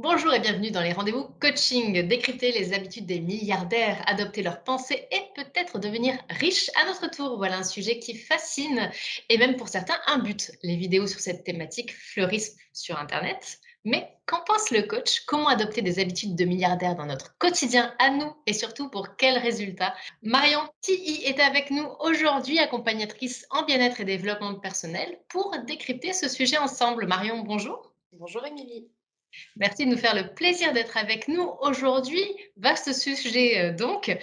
Bonjour et bienvenue dans les rendez-vous coaching. Décrypter les habitudes des milliardaires, adopter leurs pensées et peut-être devenir riche à notre tour. Voilà un sujet qui fascine et même pour certains un but. Les vidéos sur cette thématique fleurissent sur Internet. Mais qu'en pense le coach? Comment adopter des habitudes de milliardaires dans notre quotidien à nous et surtout pour quels résultats? Marion Tilly est avec nous aujourd'hui, accompagnatrice en bien-être et développement personnel, pour décrypter ce sujet ensemble. Marion, bonjour. Bonjour Émilie. Merci de nous faire le plaisir d'être avec nous aujourd'hui. Vaste sujet donc.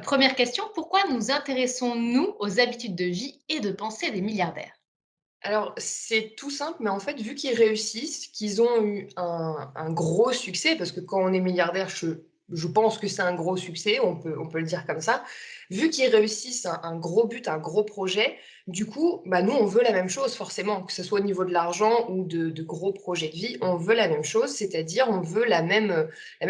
Première question, pourquoi nous intéressons-nous aux habitudes de vie et de pensée des milliardaires? Alors, c'est tout simple, mais en fait, vu qu'ils réussissent, qu'ils ont eu un gros succès, parce que quand on est milliardaire, je pense que c'est un gros succès, on peut le dire comme ça. Vu qu'ils réussissent un gros but, un gros projet, du coup, bah, nous, on veut la même chose forcément, que ce soit au niveau de l'argent ou de gros projets de vie, on veut la même chose, c'est-à-dire on veut la même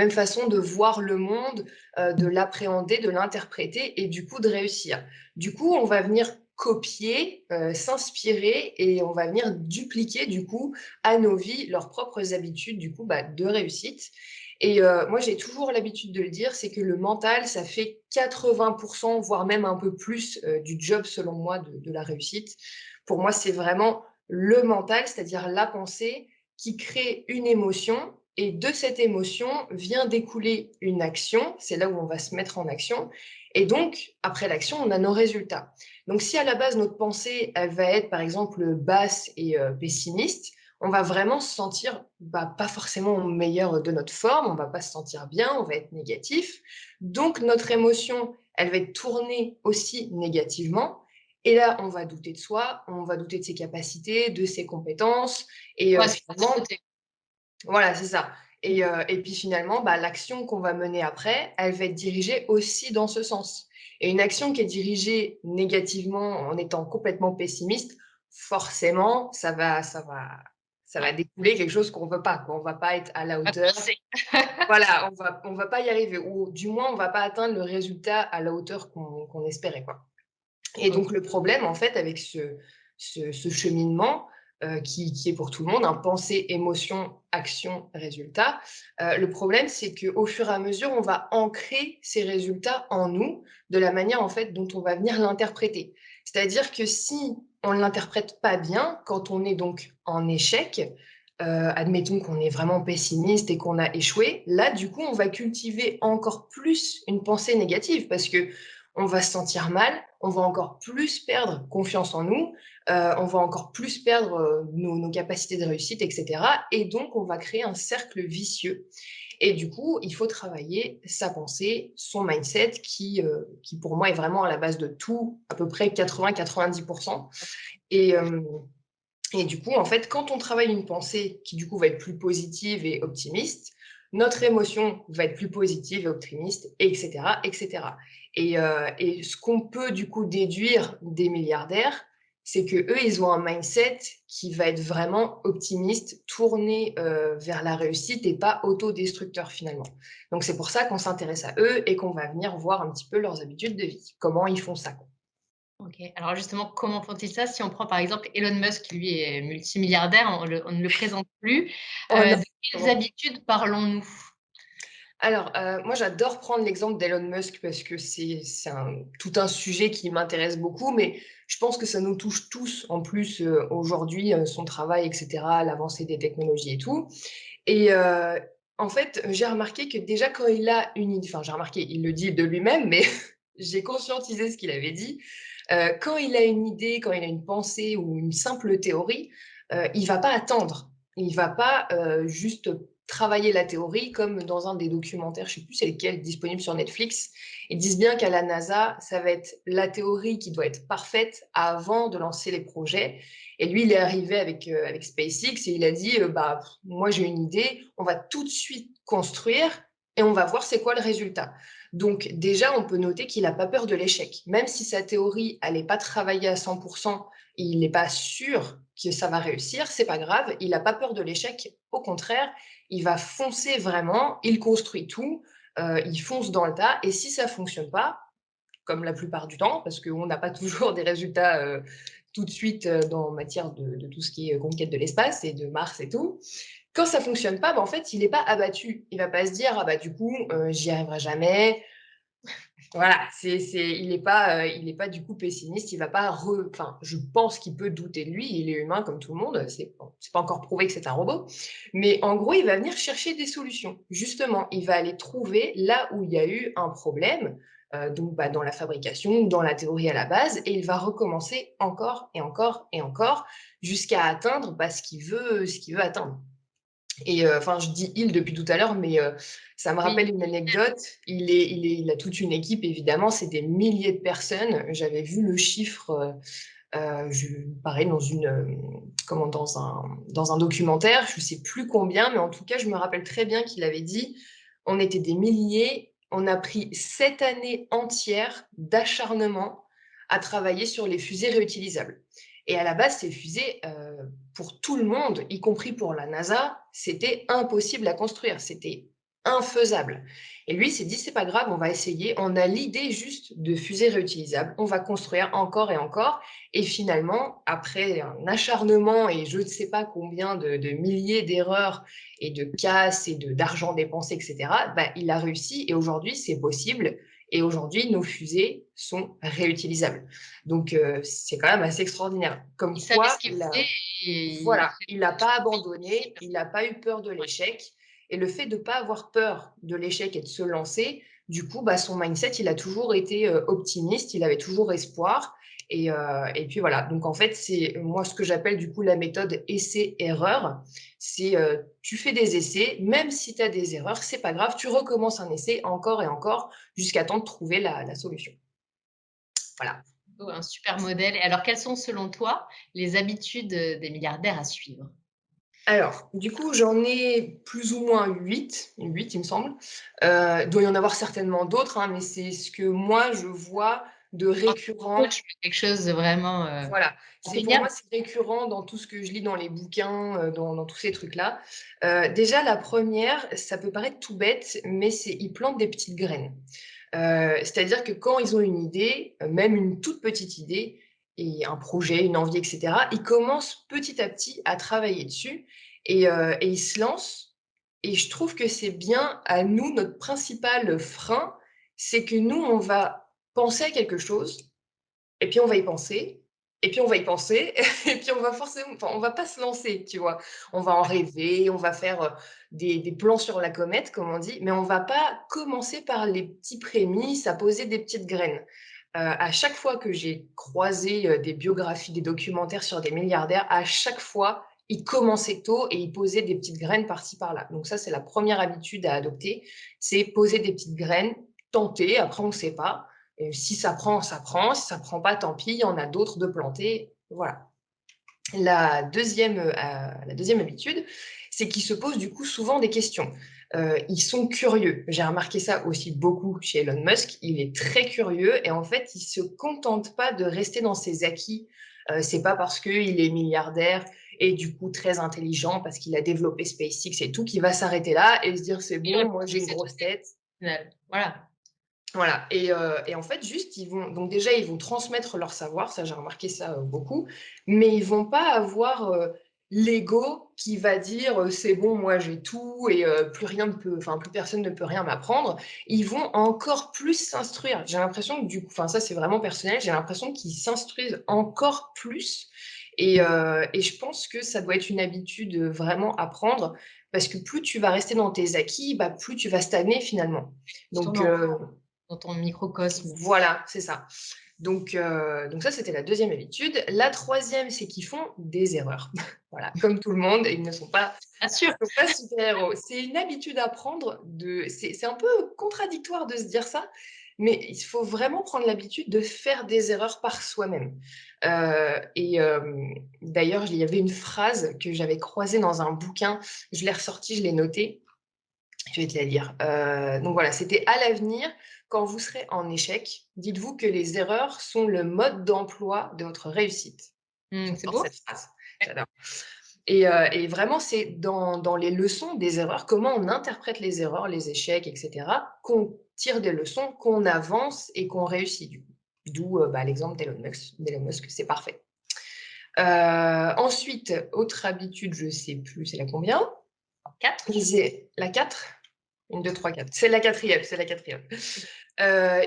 façon de voir le monde, de l'appréhender, de l'interpréter et du coup de réussir. Du coup, on va venir copier, s'inspirer et on va venir dupliquer du coup à nos vies leurs propres habitudes du coup, bah, de réussite et moi j'ai toujours l'habitude de le dire, c'est que le mental, ça fait 80 voire même un peu plus, du job selon moi de la réussite. Pour moi, c'est vraiment le mental, c'est-à-dire la pensée qui crée une émotion et de cette émotion vient découler une action. C'est là où on va se mettre en action et donc après l'action, on a nos résultats. Donc si à la base notre pensée, elle va être par exemple basse et pessimiste, on va vraiment se sentir, bah, pas forcément au meilleur de notre forme, on va pas se sentir bien, on va être négatif. Donc notre émotion, elle va être tournée aussi négativement et là, on va douter de soi, on va douter de ses capacités, de ses compétences et Ouais, c'est de finalement côté. voilà, c'est ça Mmh. et puis finalement, bah, l'action qu'on va mener après, elle va être dirigée aussi dans ce sens et une action qui est dirigée négativement en étant complètement pessimiste, forcément, ça va Ouais, découler quelque chose qu'on veut pas, quoi. On va pas être à la à hauteur. courser. Voilà, on va pas y arriver ou du moins, on va pas atteindre le résultat à la hauteur qu'on espérait, quoi. Et OK. donc le problème, en fait, avec ce cheminement, qui est pour tout le monde, un pensée, émotion, action, résultat. Le problème, c'est qu'au fur et à mesure, on va ancrer ces résultats en nous, de la manière, en fait, dont on va venir l'interpréter. C'est-à-dire que si on ne l'interprète pas bien, quand on est donc en échec, admettons qu'on est vraiment pessimiste et qu'on a échoué, là, du coup, on va cultiver encore plus une pensée négative parce que on va se sentir mal, on va encore plus perdre confiance en nous, on va encore plus perdre, nos capacités de réussite et cetera et donc on va créer un cercle vicieux et du coup, il faut travailler sa pensée, son mindset qui pour moi est vraiment à la base de tout, à peu près 80-90 et et du coup, en fait, quand on travaille une pensée qui, du coup, va être plus positive et optimiste, notre émotion va être plus positive et optimiste, et cetera, et cetera. Et ce qu'on peut, du coup, déduire des milliardaires, c'est qu'eux, ils ont un mindset qui va être vraiment optimiste, tourné, vers la réussite et pas autodestructeur, finalement. Donc c'est pour ça qu'on s'intéresse à eux et qu'on va venir voir un petit peu leurs habitudes de vie. Comment ils font ça, quoi. OK. Alors justement, comment font-ils ça? Si on prend par exemple Elon Musk, qui lui est multimilliardaire, on ne le présente plus. Oh non! De quelles habitudes parlons-nous? Alors, moi j'adore prendre l'exemple d'Elon Musk parce que c'est tout un sujet qui m'intéresse beaucoup, mais je pense que ça nous touche tous en plus, aujourd'hui, son travail et cetera, l'avancée des technologies et tout et en fait, j'ai remarqué que déjà quand il a une idée enfin j'ai remarqué, il le dit de lui-même, mais j'ai conscientisé ce qu'il avait dit. Quand il a une idée, quand il a une pensée ou une simple théorie, il va pas attendre. Il va pas, juste travailler la théorie comme dans un des documentaires, je sais plus c'est lequel, disponible sur Netflix. Ils disent bien qu'à la NASA, ça va être la théorie qui doit être parfaite avant de lancer les projets et lui, il est arrivé avec SpaceX et il a dit, «Bah, moi j'ai une idée, on va tout de suite construire et on va voir c'est quoi le résultat». Donc déjà, on peut noter qu'il a pas peur de l'échec. Même si sa théorie, elle est pas travaillée à 100 et il n'est pas sûr que ça va réussir, c'est pas grave, il a pas peur de l'échec. Au contraire, il va foncer vraiment, il construit tout, il fonce dans le tas et si ça fonctionne pas, comme la plupart du temps, parce qu'on n'a pas toujours des résultats, tout de suite, dans matière de tout ce qui est conquête de l'espace et de Mars et tout. Quand ça fonctionne pas, bah, en fait, il est pas abattu. Il va pas se dire: «Ah bah, du coup, j'y arriverai jamais». Voilà, il est pas du coup pessimiste, il va pas enfin, je pense qu'il peut douter de lui, il est humain comme tout le monde, c'est pas encore prouvé que c'est un robot, mais en gros, il va venir chercher des solutions. Justement, il va aller trouver là où il y a eu un problème, donc bah, dans la fabrication, dans la théorie à la base, et il va recommencer encore et encore et encore jusqu'à atteindre, bah, ce qu'il veut atteindre. Et enfin, je dis «il» depuis tout à l'heure, mais ça me Oui, rappelle une anecdote. Il a toute une équipe évidemment, c'est des milliers de personnes. J'avais vu le chiffre, je pareil dans une, comment? Dans un documentaire, je sais plus combien, mais en tout cas, je me rappelle très bien qu'il avait dit: «On était des milliers, on a pris 7 années entières d'acharnement à travailler sur les fusées réutilisables». Et à la base, ces fusées, pour tout le monde, y compris pour la NASA, c'était impossible à construire, c'était infaisable. Et lui, il s'est dit: «C'est pas grave, on va essayer. On a l'idée juste de fusées réutilisables, on va construire encore et encore». Et finalement, après un acharnement et je ne sais pas combien de milliers d'erreurs et de casses et d'argent dépensé, et cetera, bah, il a réussi et aujourd'hui, c'est possible et aujourd'hui, nos fusées sont réutilisables. Donc c'est quand même assez extraordinaire. il Comme savait ce quoi, qu'il faisait et il a voilà, fait il n'a tout pas abandonné, possible. il n'a pas eu peur de Ouais. l'échec et le fait de ne pas avoir peur de l'échec et de se lancer, du coup, bah, son mindset, il a toujours été, optimiste, il avait toujours espoir et puis voilà. Donc en fait, c'est moi ce que j'appelle du coup la méthode essai-erreur. C'est, tu fais des essais, même si tu as des erreurs, c'est pas grave, tu recommences un essai encore et encore jusqu'à temps de trouver la solution. Voilà. Oh, un super modèle. Et alors, quelles sont selon toi les habitudes, des milliardaires à suivre? Alors, du coup, j'en ai plus ou moins 8 il me semble. Il doit y en avoir certainement d'autres, hein, mais c'est ce que moi je vois de En tant que récurrent. coach, quelque chose de vraiment, Voilà, c'est pour indéniable. moi, c'est récurrent dans tout ce que je lis dans les bouquins, dans tous ces trucs-là. Déjà la première, ça peut paraître tout bête, mais c'est ils plantent des petites graines. C'est-à-dire que quand ils ont une idée, même une toute petite idée et un projet, une envie et cetera, ils commencent petit à petit à travailler dessus et ils se lancent et je trouve que c'est bien à nous, notre principal frein, c'est que nous, on va penser à quelque chose et puis on va y penser, et puis on va y penser, et puis on va forcément enfin, on va pas se lancer, tu vois? On va en rêver, on va faire, des plans sur la comète, comme on dit, mais on va pas commencer par les petits prémices, à poser des petites graines. À chaque fois que j'ai croisé, des biographies, des documentaires sur des milliardaires, à chaque fois, ils commençaient tôt et ils posaient des petites graines par-ci par-là. Donc ça, c'est la première habitude à adopter, c'est poser des petites graines, tenter, après on ne sait pas. Et si ça prend, ça prend. Si ça prend pas, tant pis, il y en a d'autres de planter. Voilà. La deuxième habitude, c'est qu'ils se posent du coup souvent des questions. Ils sont curieux. J'ai remarqué ça aussi beaucoup chez Elon Musk. Il est très curieux et en fait, il se contente pas de rester dans ses acquis. C'est pas parce qu'il est milliardaire et du coup très intelligent, parce qu'il a développé SpaceX et tout, qu'il va s'arrêter là et se dire c'est Oui, on bon, moi pense que j'ai une c'est tout grosse tête. au final. Voilà. Voilà et en fait, juste, ils vont donc déjà, ils vont transmettre leur savoir, ça, j'ai remarqué ça, beaucoup, mais ils vont pas avoir, l'ego qui va dire, «C'est bon, moi j'ai tout et plus personne ne peut rien m'apprendre». Ils vont encore plus s'instruire. J'ai l'impression que du coup enfin ça, c'est vraiment personnel, j'ai l'impression qu'ils s'instruisent encore plus et je pense que ça doit être une habitude, vraiment à prendre parce que plus tu vas rester dans tes acquis, bah, plus tu vas stagner finalement. Sur ton Donc enfant, dans ton microcosme. voilà, c'est ça. Donc ça, c'était la deuxième habitude. La troisième, c'est qu'ils font des erreurs. Voilà, comme tout le monde, ils ne sont pas Bien sûr, super-héros. C'est une habitude à prendre c'est un peu contradictoire de se dire ça, mais il faut vraiment prendre l'habitude de faire des erreurs par soi-même. D'ailleurs, il y avait une phrase que j'avais croisée dans un bouquin, je l'ai ressortie, je l'ai notée. Je vais te la lire. Donc voilà, c'était: «À l'avenir, quand vous serez en échec, dites-vous que les erreurs sont le mode d'emploi de votre réussite». c'est J'adore beau. cette phrase, Ouais. j'adore et vraiment, c'est dans les leçons des erreurs, comment on interprète les erreurs, les échecs et cetera, qu'on tire des leçons, qu'on avance et qu'on réussit du coup. D'où, bah, l'exemple d'Elon Musk, c'est parfait. Ensuite, autre habitude, je sais plus c'est la combien? 4, Ils é la 4? 1, 2, 3, 4. C'est la quatrième, c'est la quatrième.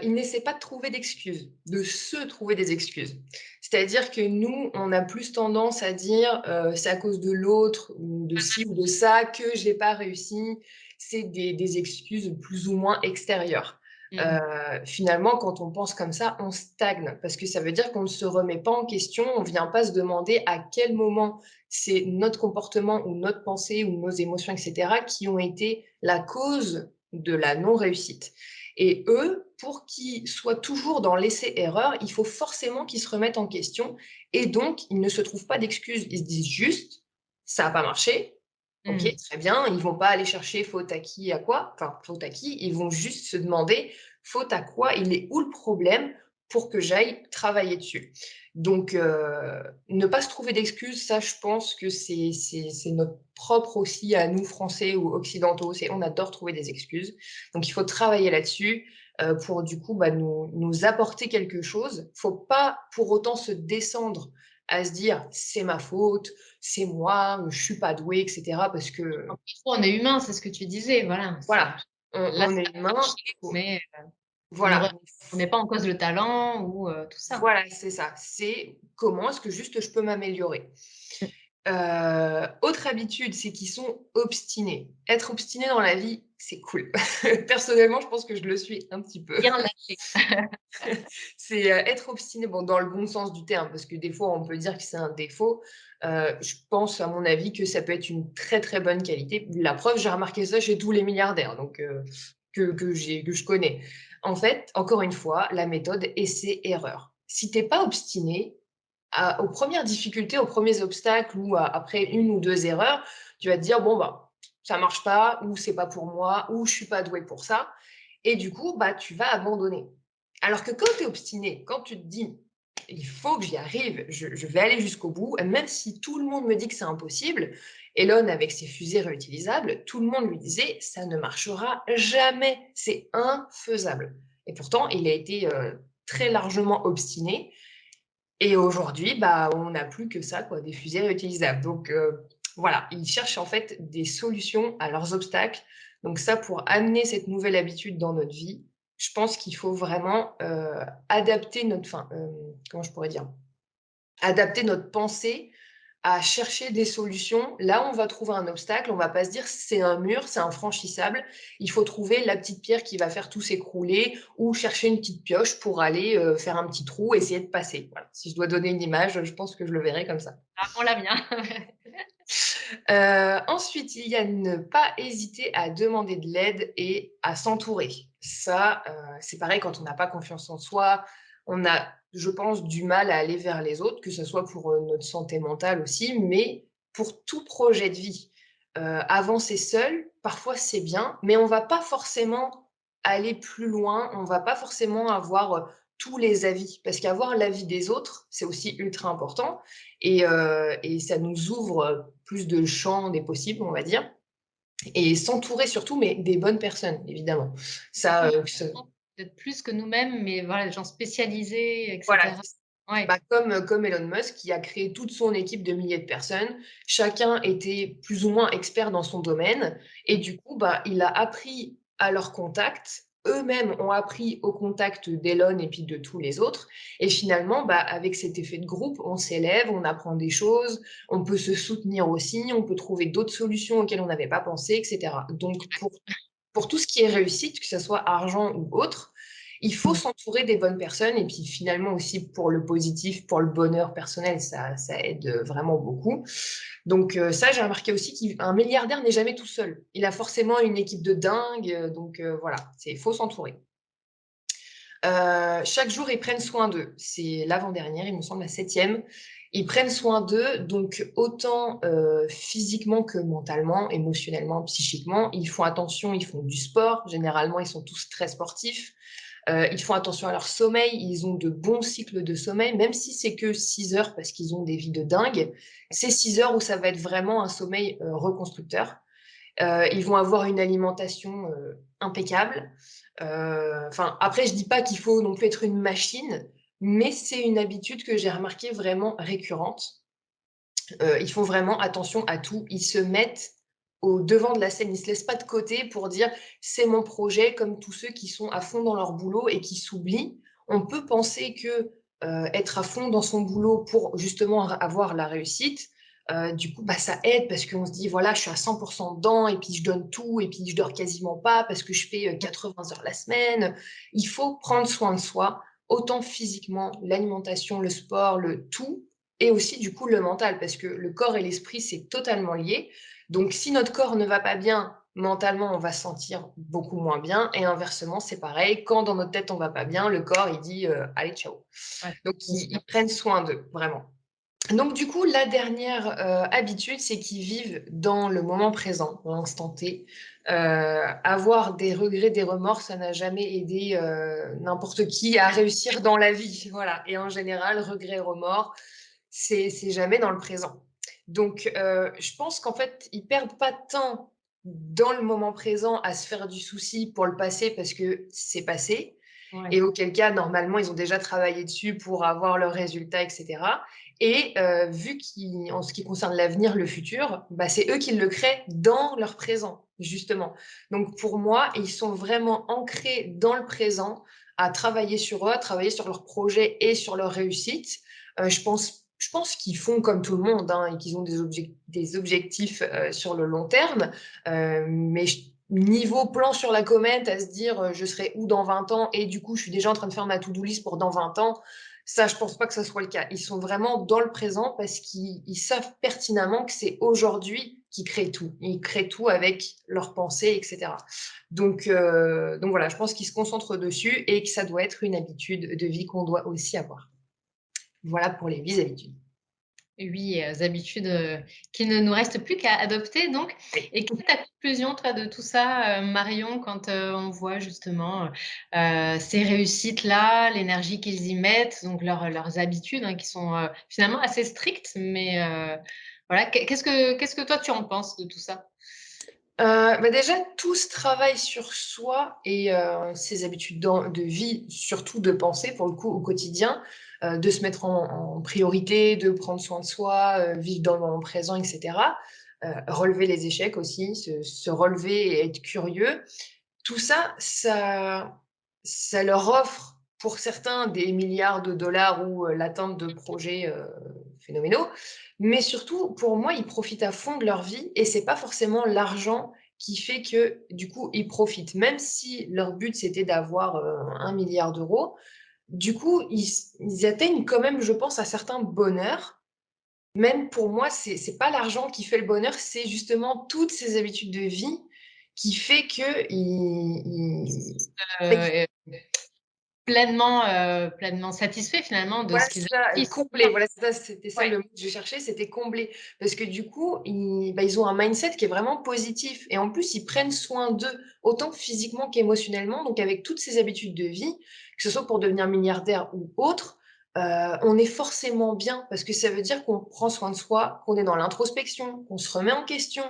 Ils n'essaient pas de trouver d'excuses, de se trouver des excuses. C'est-à-dire que nous, on a plus tendance à dire, «C'est à cause de l'autre ou de ci ou de ça que j'ai pas réussi». C'est des excuses plus ou moins extérieures. Mmh. Finalement, quand on pense comme ça, on stagne parce que ça veut dire qu'on ne se remet pas en question, on vient pas se demander à quel moment c'est notre comportement ou notre pensée ou nos émotions et cetera qui ont été la cause de la non-réussite. Et eux, pour qu'ils soient toujours dans l'essai-erreur, il faut forcément qu'ils se remettent en question et donc ils ne se trouvent pas d'excuses. Ils se disent juste: «Ça a pas marché, OK, Mmh. très bien». Ils vont pas aller chercher faute à qui, à quoi, enfin faute à qui, ils vont juste se demander: «Faute à quoi? Il est où le problème pour que j'aille travailler dessus?» Donc ne pas se trouver d'excuses, ça je pense que c'est notre propre aussi à nous Français ou occidentaux, c'est on adore trouver des excuses. Donc il faut travailler là-dessus, pour du coup, bah, nous apporter quelque chose. Faut pas pour autant se descendre à se dire: «C'est ma faute, c'est moi, je suis pas doué» et cetera parce que Après trop, on est humain, c'est ce que tu disais, voilà, voilà, c'est là, on ça est a pas humain, marché, faut mais on ne voilà, remet pas en cause le talent ou tout ça. voilà, c'est ça. C'est comment est-ce que juste je peux m'améliorer? Mmh. Autre habitude, c'est qu'ils sont obstinés. Être obstiné dans la vie, c'est cool. Personnellement, je pense que je le suis un petit peu. Rien lâcher. C'est, être obstiné, bon, dans le bon sens du terme, parce que des fois, on peut dire que c'est un défaut. Je pense, à mon avis, que ça peut être une très, très bonne qualité. La preuve, j'ai remarqué ça chez tous les milliardaires, donc que je connais. En fait, encore une fois, la méthode essai-erreur. Si tu es pas obstiné, aux premières difficultés, aux premiers obstacles ou après une ou 2 erreurs, tu vas te dire: «Bon, bah, ça marche pas» ou «C'est pas pour moi» ou «Je suis pas doué pour ça» et du coup, bah, tu vas abandonner. Alors que quand tu es obstiné, quand tu te dis: «Il faut que j'y arrive, je vais aller jusqu'au bout», même si tout le monde me dit que c'est impossible. Elon, avec ses fusées réutilisables, tout le monde lui disait: «Ça ne marchera jamais, c'est infaisable» et pourtant, il a été, très largement obstiné et aujourd'hui, bah, on n'a plus que ça quoi, des fusées réutilisables. Donc voilà, ils cherchent en fait des solutions à leurs obstacles. Donc ça, pour amener cette nouvelle habitude dans notre vie, je pense qu'il faut vraiment, adapter notre comment je pourrais dire? Adapter notre pensée à chercher des solutions. Là, on va trouver un obstacle, on va pas se dire: «C'est un mur, c'est infranchissable». Il faut trouver la petite pierre qui va faire tout s'écrouler ou chercher une petite pioche pour aller, faire un petit trou, essayer de passer. Voilà, si je dois donner une image, je pense que je le verrais comme ça. Vraiment la bien. Ensuite, il y a ne pas hésiter à demander de l'aide et à s'entourer. Ça, c'est pareil quand on n'a pas confiance en soi, on a, je pense, du mal à aller vers les autres, que ce soit pour, notre santé mentale aussi, mais pour tout projet de vie. Avancer seul, parfois c'est bien, mais on va pas forcément aller plus loin, on va pas forcément avoir, tous les avis. Parce qu'avoir l'avis des autres, c'est aussi ultra important et ça nous ouvre, plus de champs des possibles, on va dire et s'entourer surtout, mais des bonnes personnes, évidemment. Ça, Oui, ce peut-être plus que nous-mêmes, mais voilà, des gens spécialisés et voilà, cetera. Ouais. bah, comme Elon Musk qui a créé toute son équipe de milliers de personnes. Chacun était plus ou moins expert dans son domaine et Mmh. du coup, bah, il a appris à leur contact. Eux-mêmes ont appris au contact d'Elon et puis de tous les autres et finalement, bah, avec cet effet de groupe, on s'élève, on apprend des choses, on peut se soutenir aussi, on peut trouver d'autres solutions auxquelles on n'avait pas pensé et cetera. Donc pour tout ce qui est réussite, que ça soit argent ou autre, il faut Mmh. s'entourer des bonnes personnes et puis finalement aussi pour le positif, pour le bonheur personnel, ça aide, vraiment beaucoup. Donc ça, j'ai remarqué aussi qu'un milliardaire n'est jamais tout seul. Il a forcément une équipe de dingue, donc voilà, c'est faut s'entourer. Chaque jour, ils prennent soin d'eux. C'est l'avant-dernière, il me semble, la septième. Ils prennent soin d'eux, donc autant, physiquement que mentalement, émotionnellement, psychiquement. Ils font attention, ils font du sport. Généralement, ils sont tous très sportifs. Ils font attention à leur sommeil, ils ont de bons cycles de sommeil, même si c'est que 6 heures parce qu'ils ont des vies de dingue. C'est 6 heures où ça va être vraiment un sommeil, reconstructeur. Ils vont avoir une alimentation, impeccable. Enfin, après je dis pas qu'il faut non plus être une machine, mais c'est une habitude que j'ai remarquée vraiment récurrente. Ils font vraiment attention à tout. Ils se mettent au devant de la scène. Ils se laissent pas de côté pour dire: «C'est mon projet», comme tous ceux qui sont à fond dans leur boulot et qui s'oublient. On peut penser que, être à fond dans son boulot pour justement avoir la réussite, du coup, bah, ça aide parce qu'on se dit: «Voilà, je suis à 100 dedans et puis je donne tout et puis je dors quasiment pas parce que je fais, 80 heures la semaine». Il faut prendre soin de soi, autant physiquement, l'alimentation, le sport, le tout et aussi du coup le mental parce que le corps et l'esprit, c'est totalement lié. Donc si notre corps ne va pas bien, mentalement, on va se sentir beaucoup moins bien et inversement, c'est pareil. Quand dans notre tête, on va pas bien, le corps, il dit, «Allez, ciao». Ouais, Donc bien sûr. ils prennent soin d'eux, vraiment. Donc du coup, la dernière, habitude, c'est qu'ils vivent dans le moment présent, dans l'instant T. Avoir des regrets, des remords, ça n'a jamais aidé, n'importe qui à réussir dans la vie, voilà et en général, regrets, remords, c'est jamais dans le présent. Donc je pense qu'en fait, ils perdent pas de temps dans le moment présent à se faire du souci pour le passé parce que c'est passé Ouais. et auquel cas, normalement, ils ont déjà travaillé dessus pour avoir leurs résultats et cetera et vu qu'en ce qui concerne l'avenir, le futur, bah, c'est eux qui le créent dans leur présent, justement. Donc pour moi, ils sont vraiment ancrés dans le présent, à travailler sur eux, à travailler sur leurs projets et sur leur réussite. Je pense qu'ils font comme tout le monde, hein, et qu'ils ont des objectifs, sur le long terme, mais niveau plan sur la comète à se dire, «Je serai où dans 20 ans?» et du coup, je suis déjà en train de faire ma to-do list pour dans 20 ans, ça, je pense pas que ça soit le cas. Ils sont vraiment dans le présent parce qu'ils savent pertinemment que c'est aujourd'hui qu'ils créent tout. Ils créent tout avec leurs pensées et cetera. Donc voilà, je pense qu'ils se concentrent dessus et que ça doit être une habitude de vie qu'on doit aussi avoir. Voilà pour les 8 habitudes. 8, habitudes, qu'il ne nous reste plus qu'à adopter donc. Oui. Et quelle est ta conclusion toi de tout ça, Marion, quand, on voit justement, ces réussites-là, l'énergie qu'ils y mettent, donc leurs habitudes, hein, qui sont, finalement assez strictes, mais, voilà. Qu'est-ce que toi tu en penses de tout ça? Bah, déjà, tout ce travail sur soi et ses habitudes de vie, surtout de pensée pour le coup au quotidien, de se mettre en priorité, de prendre soin de soi, vivre dans le moment présent et cetera. Relever les échecs aussi, se relever et être curieux. Tout ça, ça leur offre pour certains des milliards de dollars ou l'atteinte de projets, phénoménaux. Mais surtout, pour moi, ils profitent à fond de leur vie et c'est pas forcément l'argent qui fait que, du coup, ils profitent. Même si leur but, c'était d'avoir, 1 000 000 €, du coup, ils atteignent quand même, je pense, un certain bonheur. Même pour moi, c'est pas l'argent qui fait le bonheur, c'est justement toutes ces habitudes de vie qui fait qu'ils ils bah, Heu, pleinement satisfaits finalement de voilà, ce qu'ils c'est ça, accomplissent. combler, voilà, c'est ça, c'était ça Ouais. le mot que je cherchais, c'était combler. Parce que du coup, ils ont un mindset qui est vraiment positif et en plus, ils prennent soin d'eux, autant physiquement qu'émotionnellement. Donc avec toutes ces habitudes de vie, que ce soit pour devenir milliardaire ou autre, on est forcément bien parce que ça veut dire qu'on prend soin de soi, qu'on est dans l'introspection, qu'on se remet en question.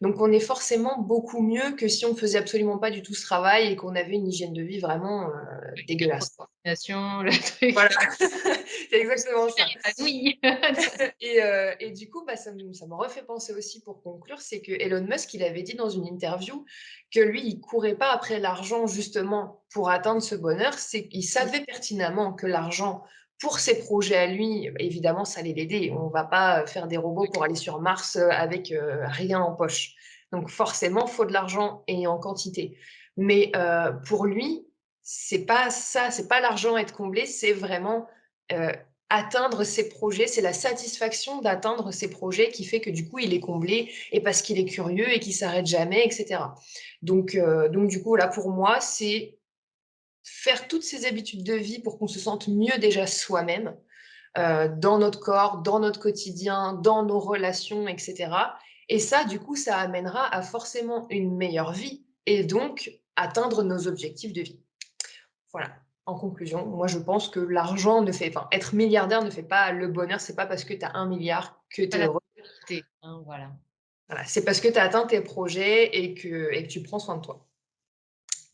Donc on est forcément beaucoup mieux que si on faisait absolument pas du tout ce travail et qu'on avait une hygiène de vie vraiment, La dégueulasse, quoi. procrastination, le truc, Voilà, c'est exactement super ça. épanoui. Et du coup, bah, ça me refait penser aussi pour conclure, c'est que Elon Musk, il avait dit dans une interview que lui, il courait pas après l'argent justement pour atteindre ce bonheur, c'est qu'il savait pertinemment que l'argent pour ses projets à lui, évidemment, ça allait l'aider. On va pas, faire des robots pour aller sur Mars, avec, rien en poche. Donc forcément, faut de l'argent et en quantité. Mais, pour lui, c'est pas ça, c'est pas l'argent être comblé, c'est vraiment, heu, atteindre ses projets, c'est la satisfaction d'atteindre ses projets qui fait que du coup il est comblé et parce qu'il est curieux et qu'il s'arrête jamais et cetera. Donc du coup, là pour moi, c'est faire toutes ces habitudes de vie pour qu'on se sente mieux déjà soi-même, dans notre corps, dans notre quotidien, dans nos relations et cetera et ça, du coup, ça amènera à forcément une meilleure vie et donc atteindre nos objectifs de vie. Voilà. En conclusion, moi je pense que l'argent ne fait enfin, être milliardaire ne fait pas le bonheur, c'est pas parce que tu as 1 milliard que tu es Voilà, heureux. hein, voilà. Voilà, c'est parce que tu as atteint tes projets et que tu prends soin de toi.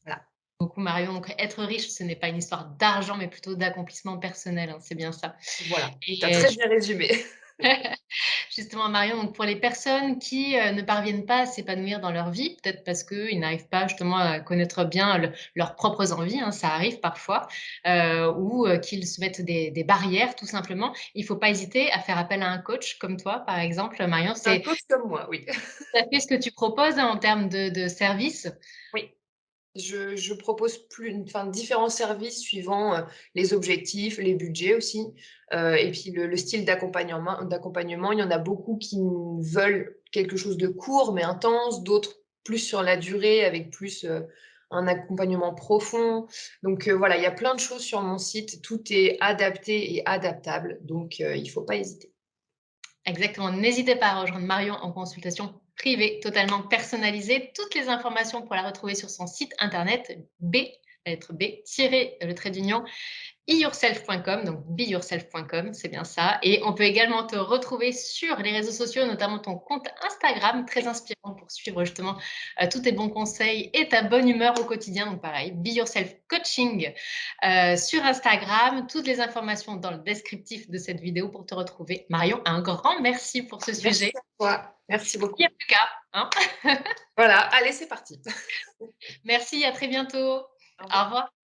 Voilà, Beaucoup Marion, donc être riche, ce n'est pas une histoire d'argent, mais plutôt d'accomplissement personnel, hein, c'est bien ça. voilà, tu as Et très bien résumé. Justement, Marion, donc pour les personnes qui, ne parviennent pas à s'épanouir dans leur vie, peut-être parce qu'ils n'arrivent pas justement à connaître bien leurs propres envies, hein, ça arrive parfois, ou, qu'ils se mettent des barrières tout simplement. Il ne faut pas hésiter à faire appel à un coach comme toi, par exemple, Marion. Un C'est coach comme moi, oui. tout à fait ce que tu proposes, hein, en termes de services. Oui. Je propose différents services suivant, les objectifs, les budgets aussi, et puis le style d'accompagnement. Il y en a beaucoup qui veulent quelque chose de court mais intense, d'autres plus sur la durée avec plus, un accompagnement profond. Donc, voilà, il y a plein de choses sur mon site. Tout est adapté et adaptable, donc il faut pas hésiter. Exactement. N'hésitez pas à rejoindre Marion en consultation privée, totalement personnalisée. Toutes les informations pour la retrouver sur son site internet B, la lettre B, tiré le trait d'union, beyourself.com, donc beyourself.com, c'est bien ça. Et on peut également te retrouver sur les réseaux sociaux, notamment ton compte Instagram, très inspirant pour suivre justement tous tes bons conseils et ta bonne humeur au quotidien. Donc pareil, Be Yourself Coaching sur Instagram. Toutes les informations dans le descriptif de cette vidéo pour te retrouver. Marion, un grand merci pour ce Merci sujet. à toi. Merci Il n'y a beaucoup. plus qu'à, hein. Voilà, allez, c'est parti. Merci, à très bientôt. Au Au revoir. revoir.